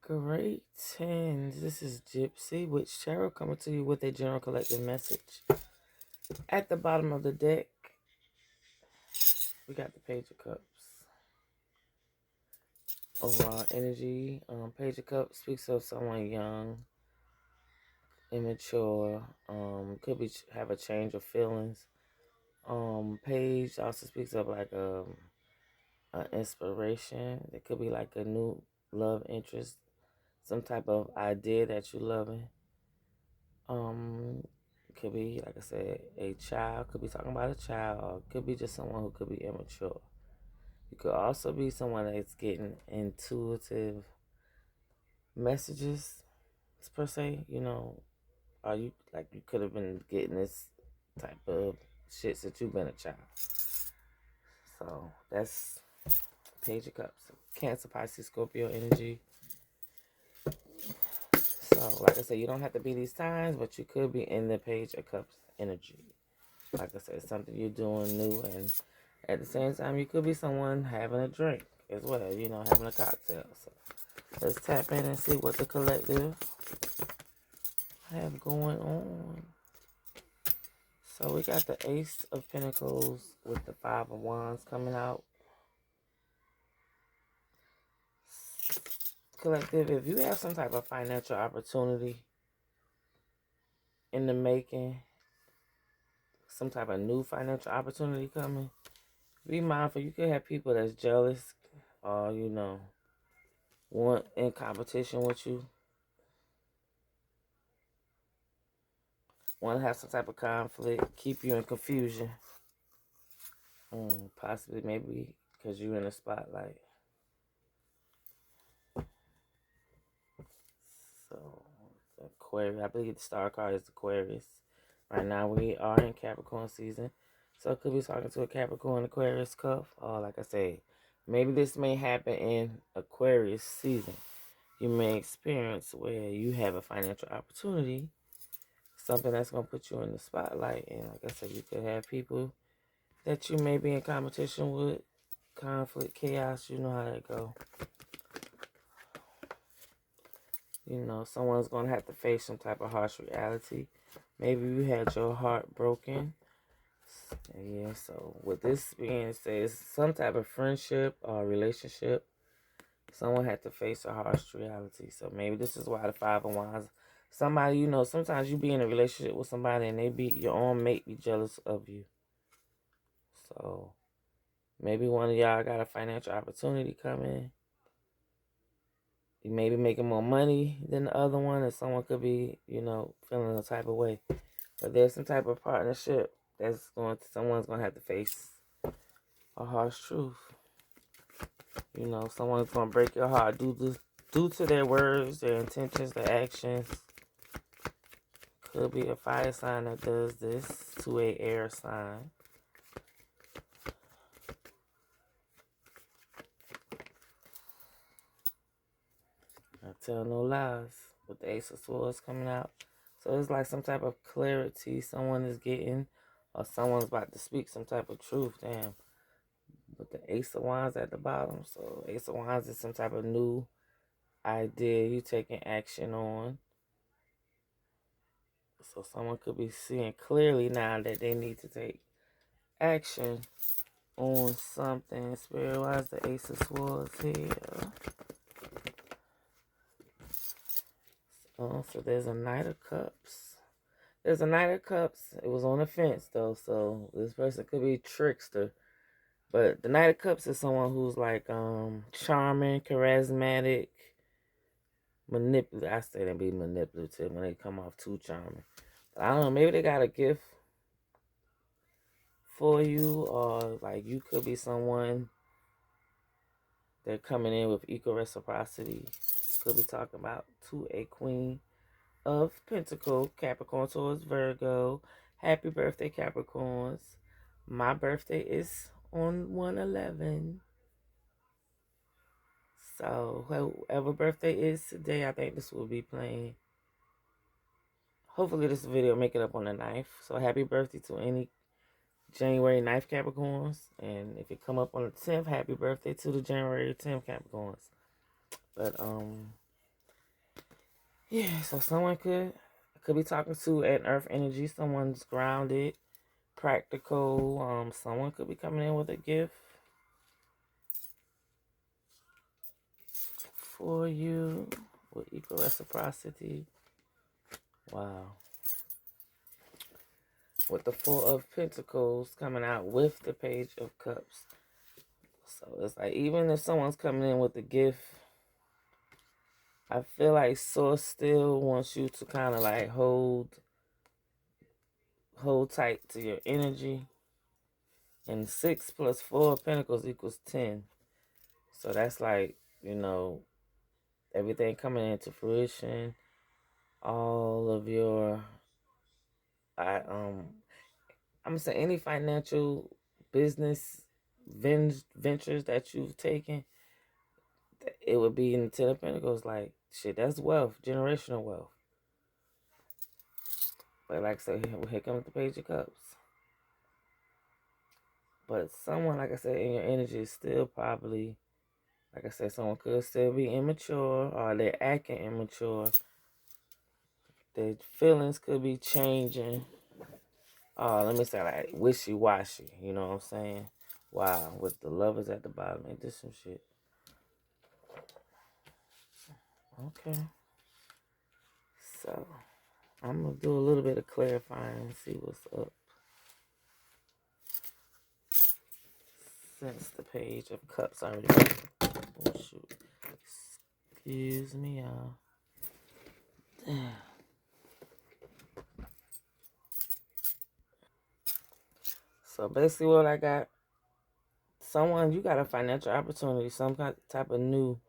Greetings. This is Gyp-C with Cheryl coming to you with a general collective message. At the bottom of the deck, we got the Page of Cups. Overall energy. Page of Cups speaks of someone young, immature. Could be have a change of feelings. Page also speaks of like an inspiration. It could be like a new love interest, some type of idea that you're loving. Could be, like I said, a child. Could be talking about a child, or could be just someone who could be immature. You could also be someone that's getting intuitive messages, per se. Or you could have been getting this type of shit since you've been a child. So that's Page of Cups. Cancer, Pisces, Scorpio energy. So, like I said, you don't have to be these signs, but you could be in the Page of Cups energy. Like I said, it's something you're doing new, and at the same time, you could be someone having a drink as well, having a cocktail. So let's tap in and see what the collective have going on. So we got the Ace of Pentacles with the Five of Wands coming out. Collective, if you have some type of financial opportunity in the making, some type of new financial opportunity coming, be mindful. You could have people that's jealous or, want in competition with you. Want to have some type of conflict. Keep you in confusion. Possibly, maybe, because you're in the spotlight. So, Aquarius. I believe the star card is Aquarius. Right now, we are in Capricorn season. So, it could be talking to a Capricorn Aquarius cuff. Or, like I say, maybe this may happen in Aquarius season. You may experience where you have a financial opportunity, something that's going to put you in the spotlight. And like I said, you could have people that you may be in competition with, conflict, chaos, you know how that go. Someone's going to have to face some type of harsh reality. Maybe you had your heart broken. Yeah, so with this being said, it's some type of friendship or relationship. Someone had to face a harsh reality. So maybe this is why the Five of Wands. Somebody, sometimes you be in a relationship with somebody and your own mate be jealous of you. So maybe one of y'all got a financial opportunity coming. You may be making more money than the other one, and someone could be, feeling a type of way. But there's some type of partnership someone's going to have to face a harsh truth. Someone's going to break your heart due to their words, their intentions, their actions. Could be a fire sign that does this to a air sign. I tell no lies with the Ace of Swords coming out. So it's like some type of clarity someone is getting, or someone's about to speak some type of truth. Damn. With the Ace of Wands at the bottom. So Ace of Wands is some type of new idea you taking action on. So someone could be seeing clearly now that they need to take action on something. Spirit, why is the Ace of Swords here? So there's a Knight of Cups. There's a Knight of Cups. It was on the fence, though, so this person could be a trickster. But the Knight of Cups is someone who's like charming, charismatic, manipulative. I say they be manipulative when they come off too charming. But I don't know, maybe they got a gift for you, or like you could be someone they're coming in with equal reciprocity. Could be talking about to a Queen of Pentacles, Capricorn towards Virgo. Happy birthday, Capricorns. My birthday is on 1/11. So whoever birthday is today, I think this will be playing. Hopefully this video make it up on the 9th. So happy birthday to any January 9th Capricorns. And if it come up on the 10th, happy birthday to the January 10th Capricorns. But Yeah, so someone could be talking to an earth energy. Someone's grounded, practical. Someone could be coming in with a gift for you with equal reciprocity. Wow. With the Four of Pentacles coming out with the Page of Cups. So it's like, even if someone's coming in with a gift, I feel like Source still wants you to kind of like hold tight to your energy. And 6 plus 4 of Pentacles equals 10. So that's like, you know, everything coming into fruition. All of your, I'm gonna say any financial business ventures that you've taken, it would be in the 10 of Pentacles. Like, shit, that's wealth, generational wealth. But like I said, here comes the Page of Cups. But someone, like I said, in your energy is still probably, like I said, someone could still be immature or they're acting immature. Their feelings could be changing. Let me say like wishy-washy. You know what I'm saying? Wow, with the lovers at the bottom, ain't this some shit? Okay. So, I'm going to do a little bit of clarifying and see what's up. Since the Page of Cups already. Oh, shoot. Excuse me, y'all. Damn. So, basically, what I got, you got a financial opportunity, some kind type of new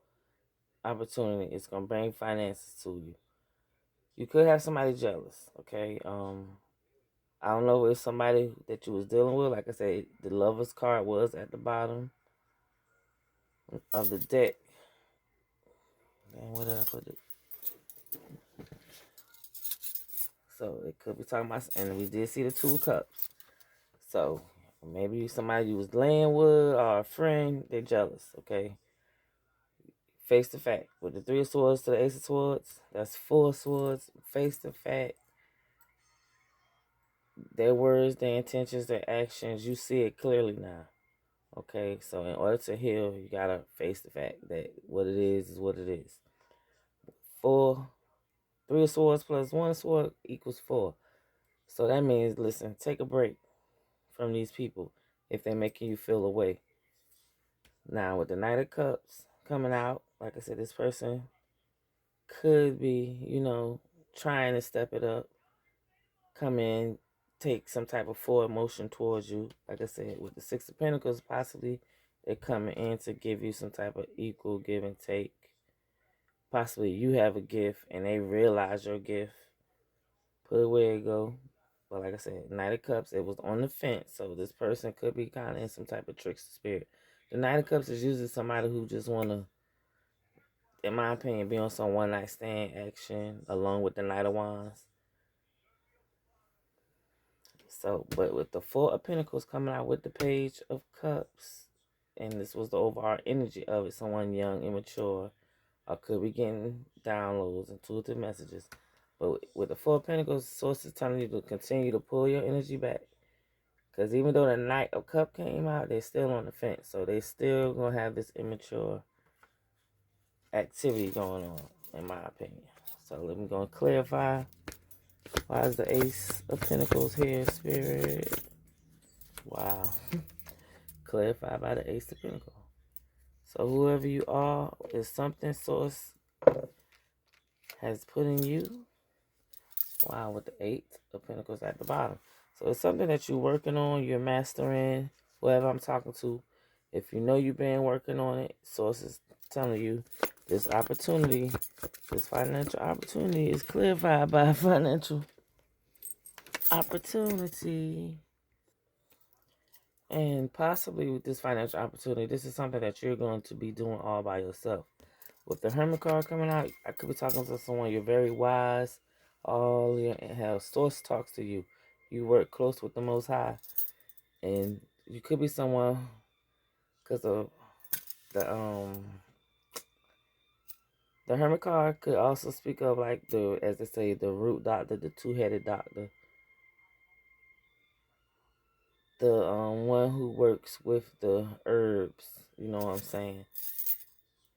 opportunity. It's going to bring finances to you. You could have somebody jealous, okay? I don't know if it's somebody that you was dealing with. Like I said, the Lover's card was at the bottom of the deck. And where did I put it? So it could be talking about, and we did see the 2 of Cups. So maybe somebody you was laying with or a friend, they're jealous, okay? Face the fact. With the 3 of Swords to the Ace of Swords, that's 4 of Swords. Face the fact. Their words, their intentions, their actions, you see it clearly now. Okay, so in order to heal, you gotta face the fact that what it is what it is. 3 of Swords plus 1 sword equals 4. So that means, listen, take a break from these people if they're making you feel away. Now, with the Knight of Cups coming out, like I said, this person could be, trying to step it up, come in, take some type of forward motion towards you. Like I said, with the 6 of Pentacles, possibly they're coming in to give you some type of equal give and take. Possibly you have a gift and they realize your gift, put it where it go. But like I said, Knight of Cups, it was on the fence. So this person could be kind of in some type of trickster spirit. The Knight of Cups is usually somebody who just want to, in my opinion, be on some one night stand action along with the Knight of Wands. So, but with the 4 of Pentacles coming out with the Page of Cups, and this was the overall energy of it, someone young, immature, or could be getting downloads, intuitive messages. But with the 4 of Pentacles, Source is telling you to continue to pull your energy back. Because even though the Knight of Cups came out, they're still on the fence. So they still going to have this immature activity going on, in my opinion. So let me go and clarify. Why is the Ace of Pentacles here, Spirit? Wow. Clarified by the Ace of Pentacles. So whoever you are is something Source has put in you. Wow, with the 8 of Pentacles at the bottom. So it's something that you're working on, you're mastering, whoever I'm talking to. If you know you've been working on it, Source is telling you this opportunity, this financial opportunity is clarified by financial opportunity. And possibly with this financial opportunity, this is something that you're going to be doing all by yourself. With the Hermit card coming out, I could be talking to someone, you're very wise. All your Source talks to you. You work close with the Most High. And you could be someone, because of the The Hermit card could also speak of like as they say, the root doctor, the two-headed doctor, the one who works with the herbs. You know what I'm saying?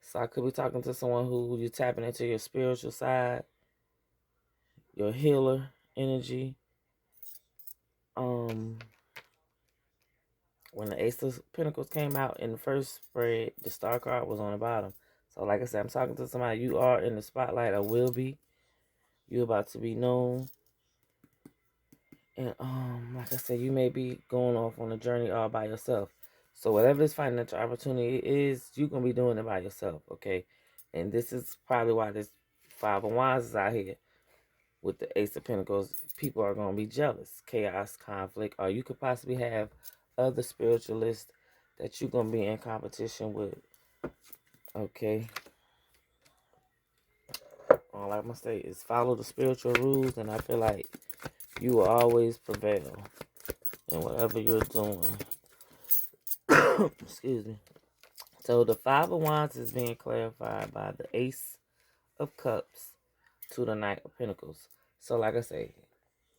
So I could be talking to someone who you're tapping into your spiritual side, your healer energy. Um, when the Ace of Pentacles came out in the first spread, the Star card was on the bottom. So like I said, I'm talking to somebody. You are in the spotlight, or will be. You're about to be known. And like I said, you may be going off on a journey all by yourself. So whatever this financial opportunity is, you're gonna be doing it by yourself, okay? And this is probably why this Five of Wands is out here with the Ace of Pentacles. People are gonna be jealous, chaos, conflict, or you could possibly have other spiritualists that you're gonna be in competition with, okay? All I'm gonna say is follow the spiritual rules, and I feel like you will always prevail in whatever you're doing. Excuse me. So the Five of Wands is being clarified by the Ace of Cups to the Knight of Pentacles. So like I say,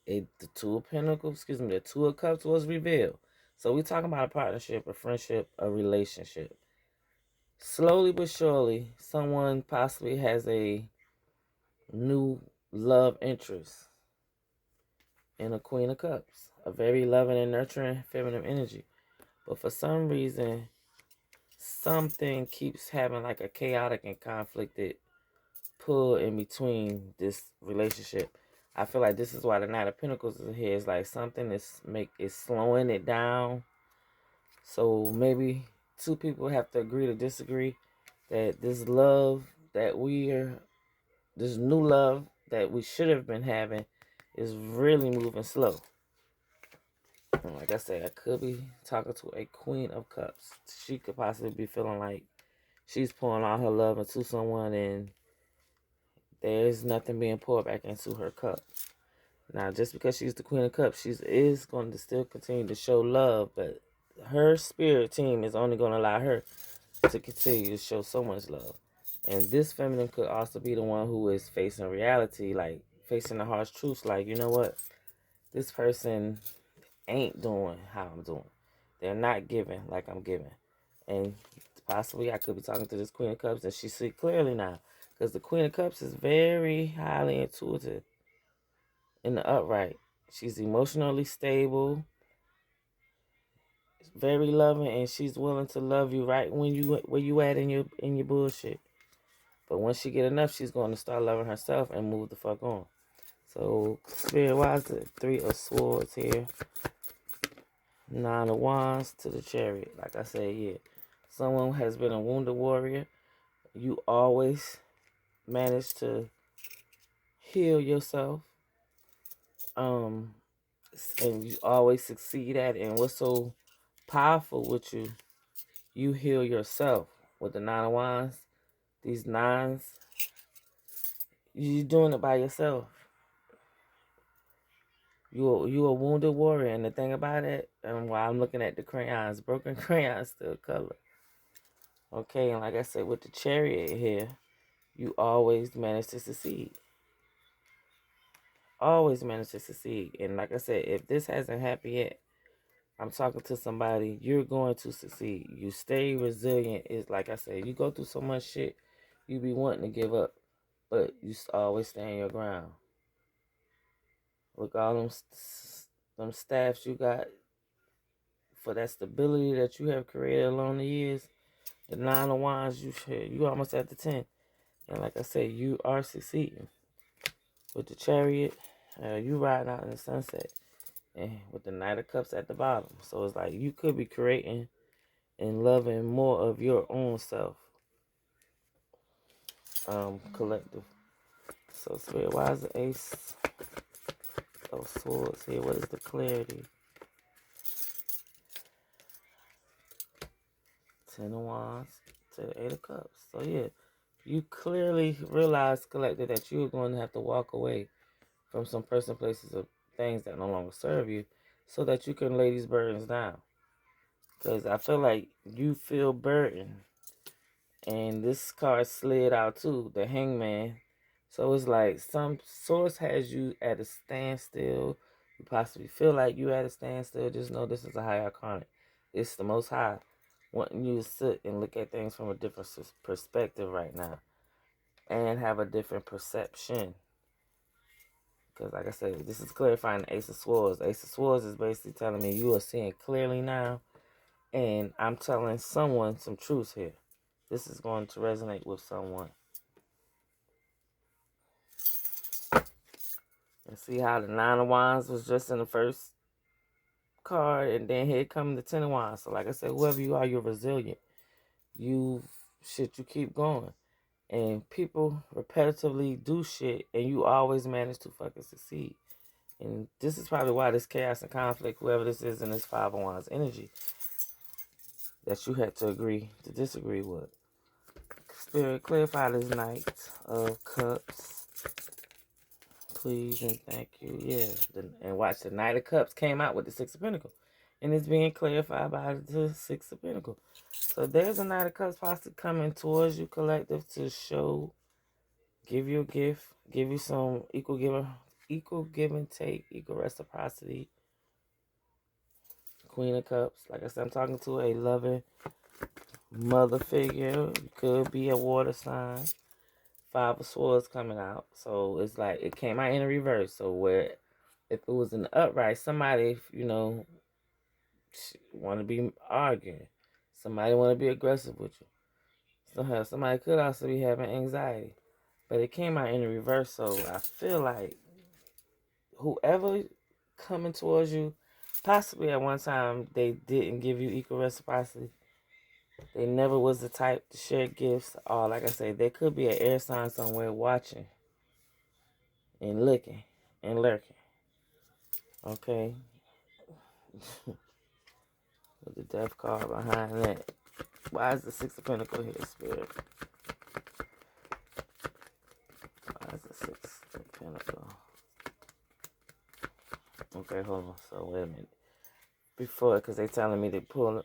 the Two of Pentacles, the Two of Cups was revealed. So we're talking about a partnership, a friendship, a relationship. Slowly but surely, someone possibly has a new love interest in a Queen of Cups. A very loving and nurturing feminine energy. But for some reason, something keeps having like a chaotic and conflicted pull in between this relationship. I feel like this is why the Knight of Pentacles is here. It's like something is slowing it down. So maybe two people have to agree to disagree that this love that this new love that we should have been having is really moving slow. And like I said, I could be talking to a Queen of Cups. She could possibly be feeling like she's pouring all her love into someone and there's nothing being poured back into her cup. Now, just because she's the Queen of Cups, she is going to still continue to show love, but her spirit team is only going to allow her to continue to show so much love. And this feminine could also be the one who is facing reality, like facing the harsh truths, like, you know what? This person ain't doing how I'm doing. They're not giving like I'm giving. And possibly I could be talking to this Queen of Cups and she see clearly now. Because the Queen of Cups is very highly intuitive in the upright. She's emotionally stable, very loving, and she's willing to love you right when where you at in your bullshit. But once she get enough, she's going to start loving herself and move the fuck on. So spirit wise, the Three of Swords here. Nine of Wands to the Chariot. Like I said, yeah. Someone has been a wounded warrior. You always manage to heal yourself. And you always succeed at it. And what's so powerful with you, you heal yourself with the Nine of Wands. These nines, you doing it by yourself. You a wounded warrior, and the thing about it, and while I'm looking at the crayons, broken crayons still color. Okay, and like I said, with the Chariot here, you always manage to succeed. Always manage to succeed. And like I said, if this hasn't happened yet, I'm talking to somebody, you're going to succeed. You stay resilient. It's like I said, you go through so much shit, you be wanting to give up, but you always stand your ground. With all them staffs you got, for that stability that you have created along the years, the Nine of Wands, you almost at the 10. And like I said, you are succeeding. With the Chariot, you riding out in the sunset. And with the Knight of Cups at the bottom. So it's like you could be creating and loving more of your own self. Collective. So Spirit, why is the Ace of Swords here? What is the clarity? Ten of Wands to the Eight of Cups. So yeah, you clearly realize, collective, that you're going to have to walk away from some person, places, or things that no longer serve you, so that you can lay these burdens down. Because I feel like you feel burdened, And this card slid out too, the Hangman. So it's like some source has you at a standstill. You possibly feel like you at a standstill. Just know this is a high arcana. It's the Most High wanting you to sit and look at things from a different perspective right now and have a different perception. Because like I said, this is clarifying the Ace of Swords. Ace of Swords is basically telling me you are seeing clearly now, and I'm telling someone some truth here. This is going to resonate with someone. And see how the Nine of Wands was just in the first card, and then here come the Ten of Wands. So like I said, whoever you are, you're resilient. You keep going. And people repetitively do shit, and you always manage to fucking succeed. And this is probably why this chaos and conflict, whoever this is in this Five of Wands energy, that you had to agree to disagree with. Spirit, clarify this Knight of Cups, please and thank you. Yeah, and watch, the Knight of Cups came out with the Six of Pentacles, and it's being clarified by the Six of Pentacles. So there's a Knight of Cups possibly coming towards you, collective, to show, give you a gift, give you some equal give and take, equal reciprocity. Queen of Cups, like I said, I'm talking to a loving mother figure. You could be a water sign. Five of Swords coming out. So it's like it came out in a reverse. So where if it was in the upright, somebody, want to be arguing. Somebody want to be aggressive with you. Somebody could also be having anxiety. But it came out in the reverse. So I feel like whoever coming towards you, possibly at one time they didn't give you equal reciprocity. They never was the type to share gifts. Or like I say, there could be an air sign somewhere watching and looking and lurking. Okay. With the Death card behind that. Why is the Six of Pentacles here, Spirit? Why is the Six of Pentacles? Okay, hold on. So wait a minute. Before, because they telling me to pull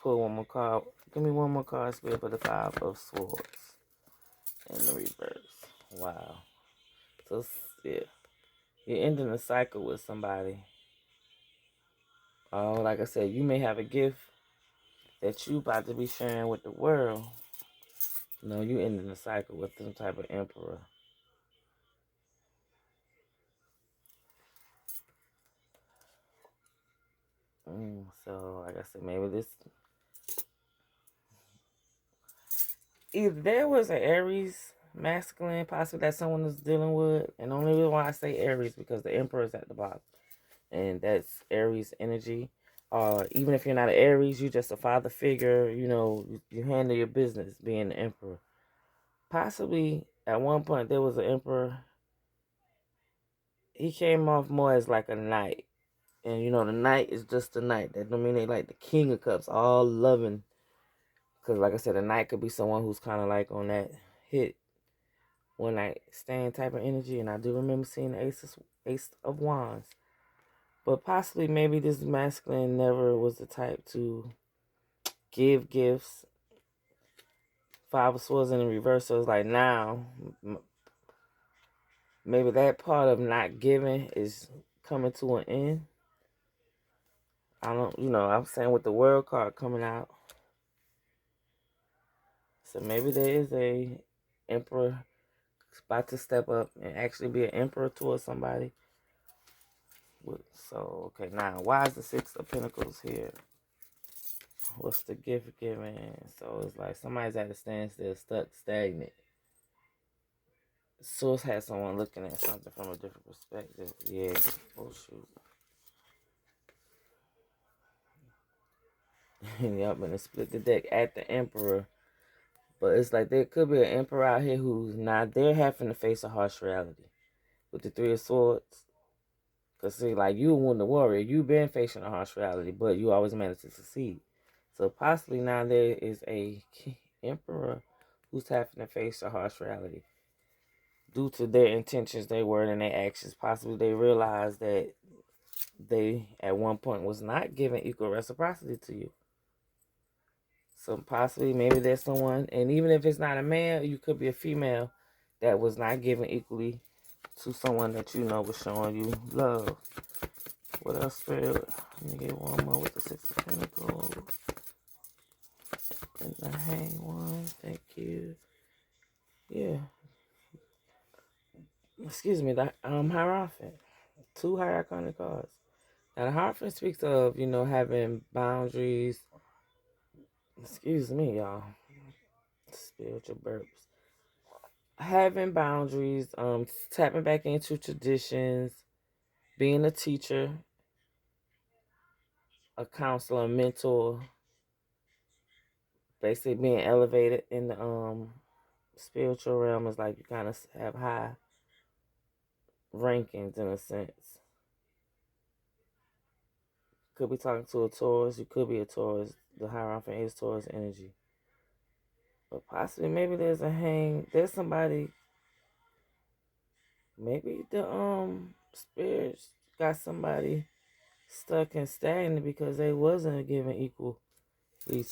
one more card. Give me one more card, Spirit, for the Five of Swords in the reverse. Wow. So yeah, you're ending a cycle with somebody. Oh, like I said, you may have a gift that you about to be sharing with the world. No, you ending the cycle with some type of emperor. So, like I said, maybe this... If there was an Aries masculine possibly that someone is dealing with, and the only reason why I say Aries because the emperor is at the bottom. And that's Aries energy. Even if you're not an Aries, you're just a father figure, you handle your business being the emperor. Possibly, at one point, there was an emperor. He came off more as like a knight. And, the knight is just a knight. That don't mean they like the King of Cups, all loving. Because, like I said, a knight could be someone who's kind of like on that hit one night stand type of energy. And I do remember seeing the Ace of Wands. But possibly, maybe this masculine never was the type to give gifts. Five of Swords in the reverse. So it's like now, maybe that part of not giving is coming to an end. I don't, I'm saying with the World card coming out. So maybe there is a emperor about to step up and actually be an emperor towards somebody. So, okay, now, why is the Six of Pentacles here? What's the gift giving? So it's like somebody's at a standstill, stuck, stagnant. Source has someone looking at something from a different perspective. Yeah. Oh, shoot. Yep, and it split the deck at the Emperor. But it's like there could be an Emperor out here who's not, they're having to face a harsh reality. With the Three of Swords. Because, see, like, you won the warrior. You've been facing a harsh reality, but you always managed to succeed. So possibly now there is a Emperor who's having to face a harsh reality. Due to their intentions, their word, and their actions. Possibly they realized that they, at one point, was not giving equal reciprocity to you. So possibly, maybe there's someone, and even if it's not a male, you could be a female that was not given equally to someone that you know was showing you love. What else, Spirit? Let me get one more with the Six of Pentacles. And the Hang one. Thank you. Yeah. Excuse me. The Hierophant. Two Hierophant cards. Now the Hierophant speaks of, having boundaries. Excuse me, y'all. Spiritual burps. Having boundaries, tapping back into traditions, being a teacher, a counselor, a mentor, basically being elevated in the spiritual realm is like you kind of have high rankings in a sense. Could be talking to a Taurus. You could be a Taurus. The Hierophant is Taurus energy. But possibly maybe there's somebody, maybe the spirits got somebody stuck and stagnant because they wasn't given equally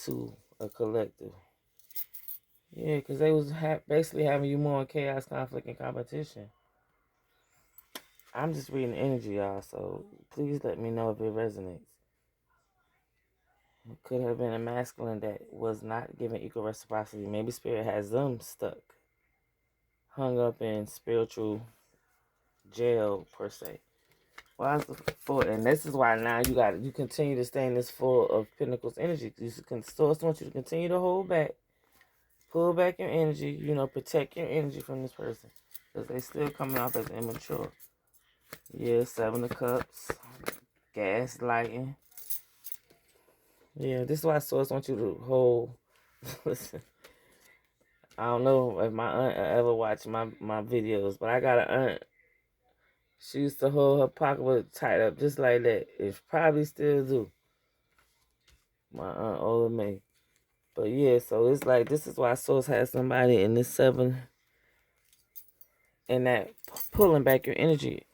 to a collective. Yeah, because they was basically having you more in chaos, conflict, and competition. I'm just reading energy, y'all, so please let me know if it resonates. It could have been a masculine that was not given equal reciprocity. Maybe spirit has them stuck, hung up in spiritual jail, per se. Well, and this is why now you continue to stay in this full of Pentacles energy. Source wants you to continue to hold back, pull back your energy, protect your energy from this person. Because they still coming off as immature. Yeah, Seven of Cups, gaslighting. Yeah, this is why Source wants you to hold. Listen, I don't know if my aunt ever watched my videos, but I got an aunt. She used to hold her pocketbook tight up just like that. It probably still do. My aunt older me. But yeah, so it's like this is why Source has somebody in this seven and that pulling back your energy.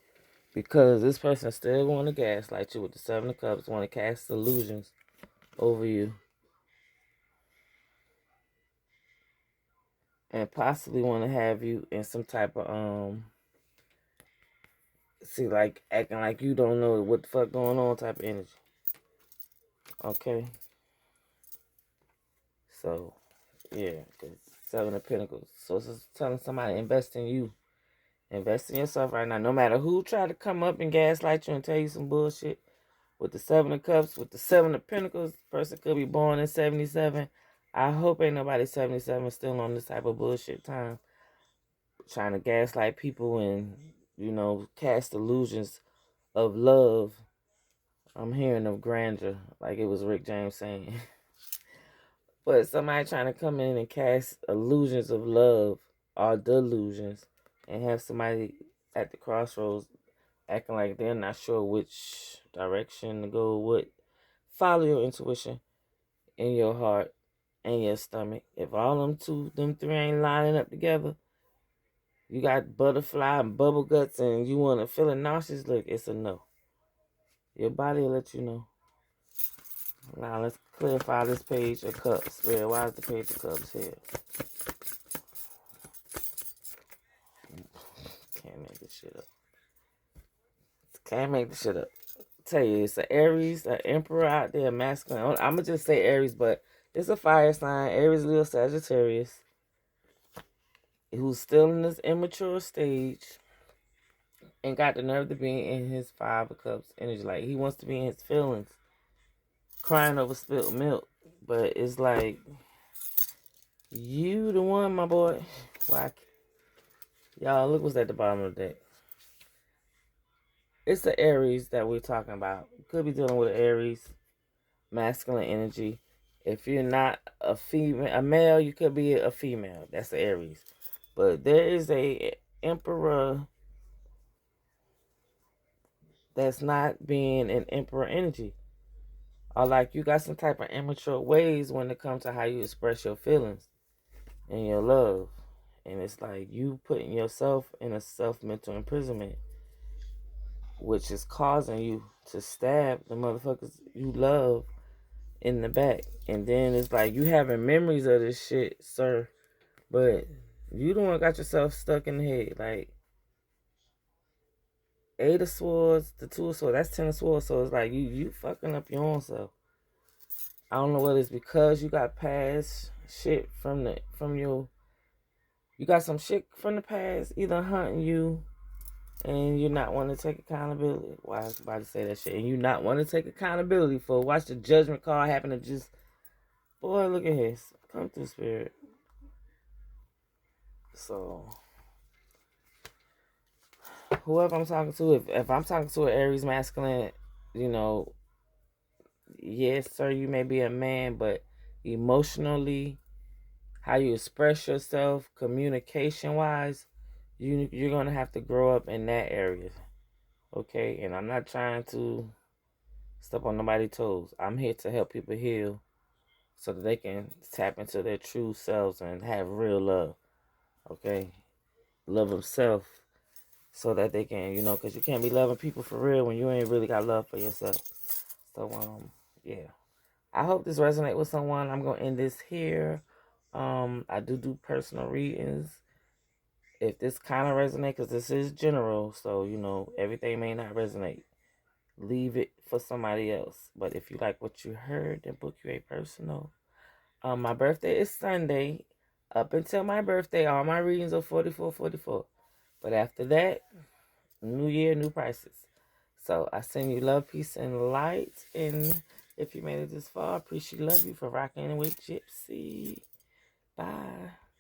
Because this person still want to gaslight you with the Seven of Cups, want to cast illusions over you. And possibly want to have you in some type of, like acting like you don't know what the fuck going on type of energy. Okay? So, yeah, because Seven of Pentacles. So it's just telling somebody, invest in you. Invest in yourself right now. No matter who try to come up and gaslight you and tell you some bullshit. With the Seven of Cups, with the Seven of Pentacles, person could be born in 77. I hope ain't nobody 77 still on this type of bullshit time. Trying to gaslight people and, cast illusions of love. I'm hearing of grandeur, like it was Rick James saying. But somebody trying to come in and cast illusions of love or delusions and have somebody at the crossroads acting like they're not sure which direction to go with. Follow your intuition in your heart and your stomach. If all them three ain't lining up together, you got butterfly and bubble guts and you want to feel nauseous, look, it's a no. Your body will let you know. Now let's clarify this page of cups. Spirit, why is the page of cups here? Can't make this shit up. Can't make this shit up. Tell you, it's an Aries, an Emperor out there, masculine. I'm gonna just say Aries, but it's a fire sign. Aries, Leo, Sagittarius, who's still in this immature stage and got the nerve to be in his Five of Cups energy. Like he wants to be in his feelings, crying over spilled milk. But it's like you the one, my boy. Why? Y'all, look what's at the bottom of the deck. It's the Aries that we're talking about. Could be dealing with Aries, masculine energy. If you're not a male, you could be a female. That's the Aries. But there is a emperor that's not being an emperor energy. Or like you got some type of immature ways when it comes to how you express your feelings and your love. And it's like you putting yourself in a self-mental imprisonment, which is causing you to stab the motherfuckers you love in the back. And then it's like you having memories of this shit, sir. But you the one got yourself stuck in the head. Like, 8 of swords, the 2 of swords, that's 10 of swords. So it's like you fucking up your own self. I don't know whether it's because you got past shit from your you got some shit from the past either hunting you and you not want to take accountability. Why I was about to say that shit. And you not want to take accountability for watch the judgment card happen to just boy, look at his. Come through spirit. So whoever I'm talking to, if I'm talking to an Aries masculine, you know, yes, sir, you may be a man, but emotionally, how you express yourself, communication wise, you're gonna have to grow up in that area. Okay? And I'm not trying to step on nobody's toes. I'm here to help people heal so that they can tap into their true selves and have real love. Okay? Love themselves so that they can, because you can't be loving people for real when you ain't really got love for yourself. So, yeah. I hope this resonates with someone. I'm going to end this here. I do personal readings. If this kind of resonates, because this is general, so, everything may not resonate. Leave it for somebody else. But if you like what you heard, then book you a personal. My birthday is Sunday. Up until my birthday, all my readings are 44. But after that, new year, new prices. So I send you love, peace, and light. And if you made it this far, I appreciate love you for rocking with Gyp-C. Bye.